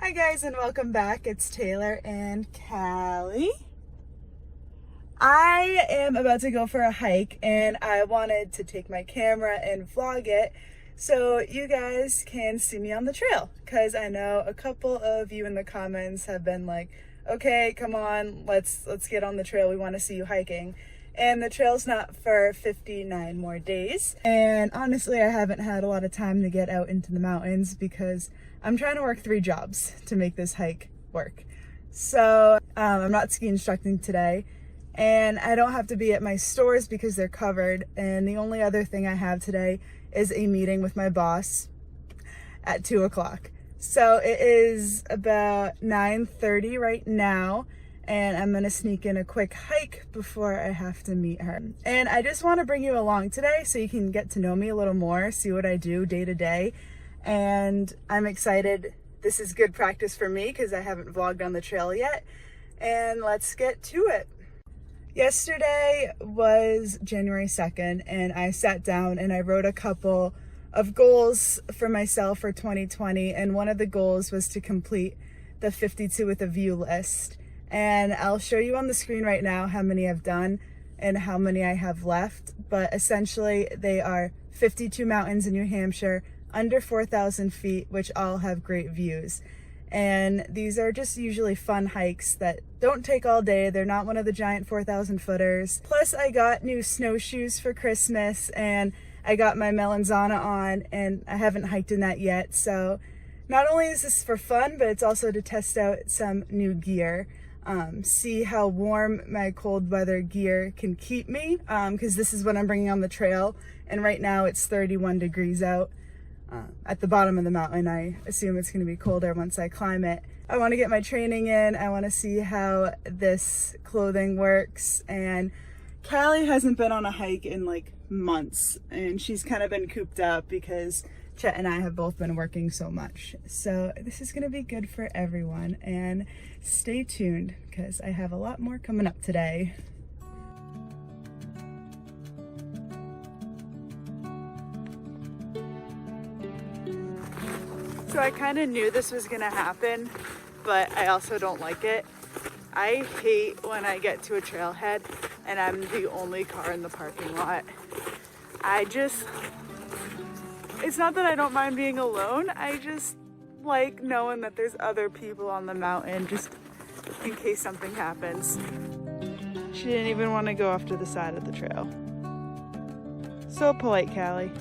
Hi guys and welcome back. It's Taylor and Callie. I am about to go for a hike and I wanted to take my camera and vlog it so you guys can see me on the trail, because I know a couple of you in the comments have been like, okay, come on, let's get on the trail, we want to see you hiking. And the trail's not for 59 more days. And honestly, I haven't had a lot of time to get out into the mountains because I'm trying to work 3 jobs to make this hike work. So I'm not ski instructing today, and I don't have to be at my stores because they're covered. And the only other thing I have today is a meeting with my boss at 2 o'clock. So it is about 9:30 right now, and I'm gonna sneak in a quick hike before I have to meet her. And I just want to bring you along today so you can get to know me a little more, see what I do day to day. And I'm excited. This is good practice for me because I haven't vlogged on the trail yet. And let's get to it. Yesterday was January 2nd, and I sat down and I wrote a couple of goals for myself for 2020. And one of the goals was to complete the 52 with a view list. And I'll show you on the screen right now how many I've done and how many I have left. But essentially they are 52 mountains in New Hampshire, under 4,000 feet, which all have great views. And these are just usually fun hikes that don't take all day. They're not one of the giant 4,000 footers. Plus I got new snowshoes for Christmas, and I got my Melanzana on, and I haven't hiked in that yet. So not only is this for fun, but it's also to test out some new gear. See how warm my cold weather gear can keep me, because this is what I'm bringing on the trail. And right now it's 31 degrees out. At the bottom of the mountain. I assume it's going to be colder once I climb it. I want to get my training in. I want to see how this clothing works. And Callie hasn't been on a hike in like months, and she's kind of been cooped up because Chet and I have both been working so much. So this is going to be good for everyone, and stay tuned because I have a lot more coming up today. So I kind of knew this was gonna happen, but I also don't like it. I hate when I get to a trailhead and I'm the only car in the parking lot. It's not that I don't mind being alone, I just like knowing that there's other people on the mountain just in case something happens. She didn't even want to go off to the side of the trail. So polite, Callie.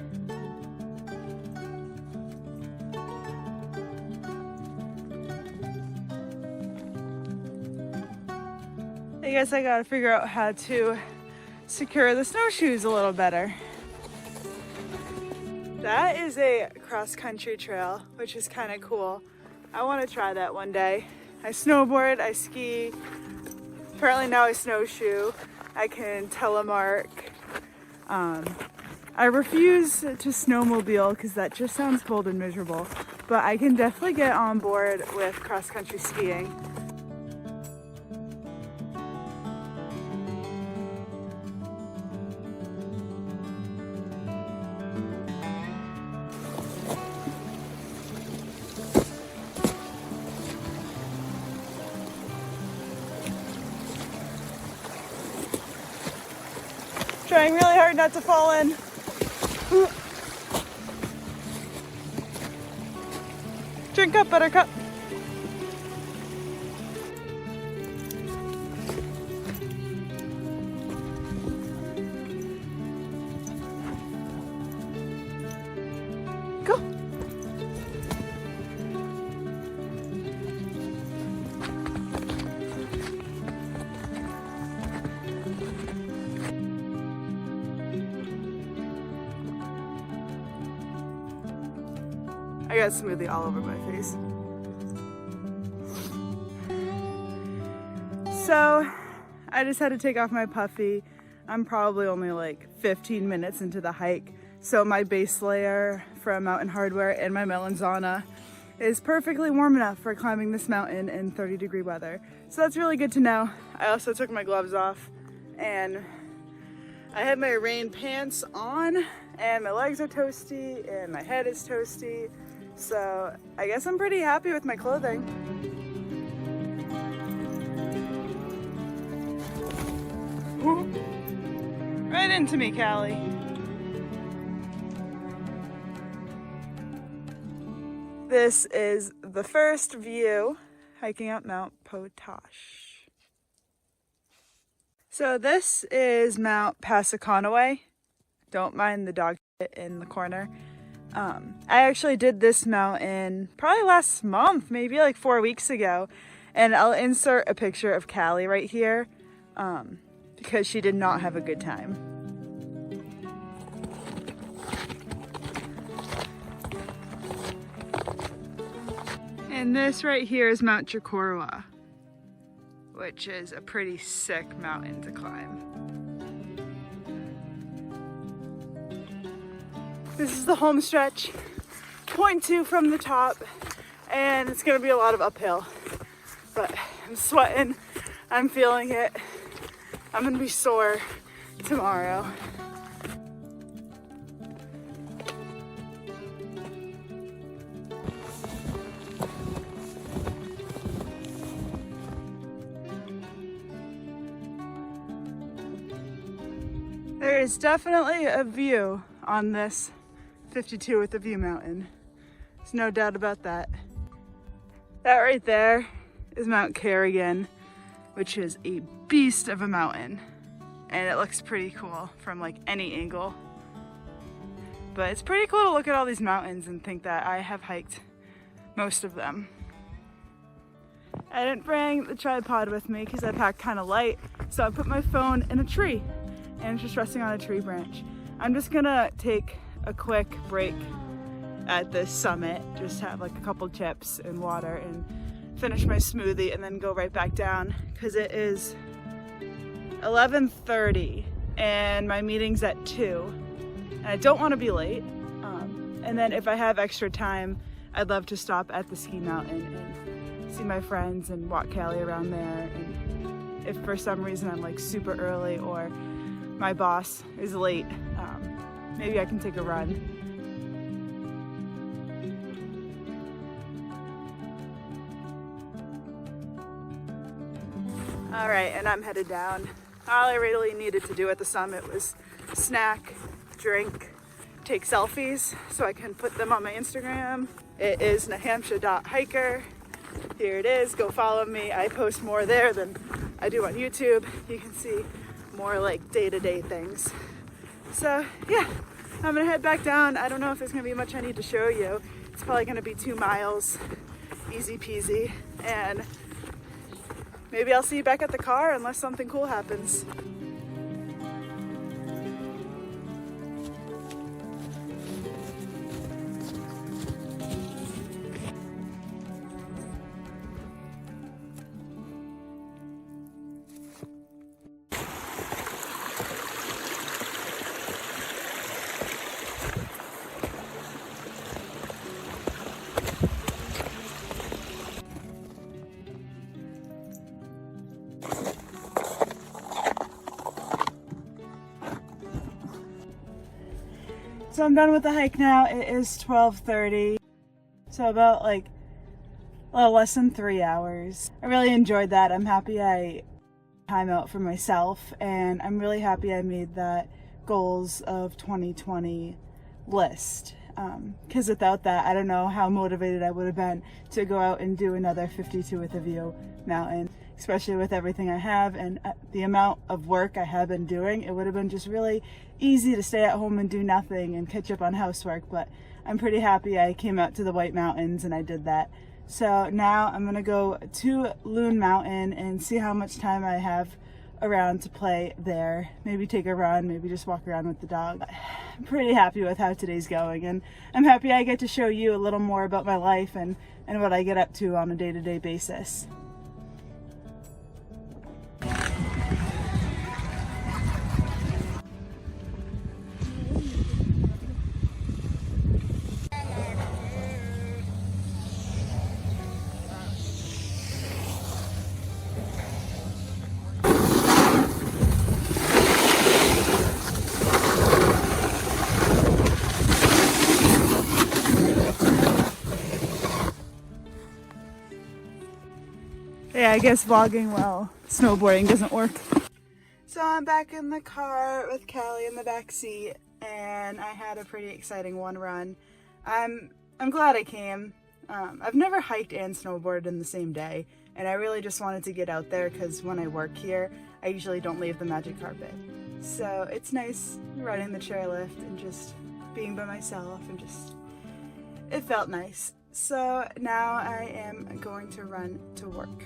I guess I gotta figure out how to secure the snowshoes a little better. That is a cross-country trail, which is kind of cool. I want to try that one day. I snowboard, I ski, apparently now I snowshoe. I can telemark. I refuse to snowmobile because that just sounds cold and miserable, but I can definitely get on board with cross-country skiing. Trying really hard not to fall in. Drink up, Buttercup. Go. I got smoothie all over my face. So I just had to take off my puffy. I'm probably only like 15 minutes into the hike. So my base layer from Mountain Hardware and my Melanzana is perfectly warm enough for climbing this mountain in 30-degree weather. So that's really good to know. I also took my gloves off and I had my rain pants on, and my legs are toasty and my head is toasty. So I guess I'm pretty happy with my clothing. Ooh. Right into me, Callie. This is the first view hiking up Mount Potash. So this is Mount Passaconaway. Don't mind the dog in the corner. I actually did this mountain probably last month, maybe like 4 weeks ago. And I'll insert a picture of Callie right here because she did not have a good time. And this right here is Mount Chocorua, which is a pretty sick mountain to climb. This is the home stretch, 0.2 from the top, and it's gonna be a lot of uphill. But I'm sweating, I'm feeling it. I'm gonna be sore tomorrow. There is definitely a view on this 52 with the view mountain. There's no doubt about that. That right there is Mount Kerrigan, which is a beast of a mountain. And it looks pretty cool from like any angle. But it's pretty cool to look at all these mountains and think that I have hiked most of them. I didn't bring the tripod with me because I packed kind of light, so I put my phone in a tree and it's just resting on a tree branch. I'm just gonna take a quick break at this summit, just have like a couple chips and water and finish my smoothie and then go right back down because it is 11:30 and my meeting's at 2 and I don't want to be late. And then if I have extra time, I'd love to stop at the ski mountain and see my friends and walk Callie around there. And if for some reason I'm like super early or my boss is late, maybe I can take a run. All right, and I'm headed down. All I really needed to do at the summit was snack, drink, take selfies so I can put them on my Instagram. It is Nahamsha.hiker. Here it is, go follow me. I post more there than I do on YouTube. You can see more like day-to-day things. So yeah, I'm gonna head back down. I don't know if there's gonna be much I need to show you. It's probably gonna be 2 miles, easy peasy. And maybe I'll see you back at the car unless something cool happens. So I'm done with the hike now. It is 12:30. So about like a little less than 3 hours. I really enjoyed that. I'm happy I time out for myself, and I'm really happy I made that goals of 2020 list. Because without that, I don't know how motivated I would have been to go out and do another 52 with a view mountain, especially with everything I have and the amount of work I have been doing. It would have been just really easy to stay at home and do nothing and catch up on housework, but I'm pretty happy I came out to the White Mountains and I did that. So now I'm gonna go to Loon Mountain and see how much time I have around to play there. Maybe take a run, maybe just walk around with the dog. I'm pretty happy with how today's going, and I'm happy I get to show you a little more about my life and what I get up to on a day-to-day basis. Yeah, I guess vlogging while snowboarding doesn't work. So I'm back in the car with Callie in the back seat, and I had a pretty exciting one run. I'm glad I came. I've never hiked and snowboarded in the same day, and I really just wanted to get out there because when I work here, I usually don't leave the magic carpet. So it's nice riding the chairlift and just being by myself, and just, it felt nice. So now I am going to run to work.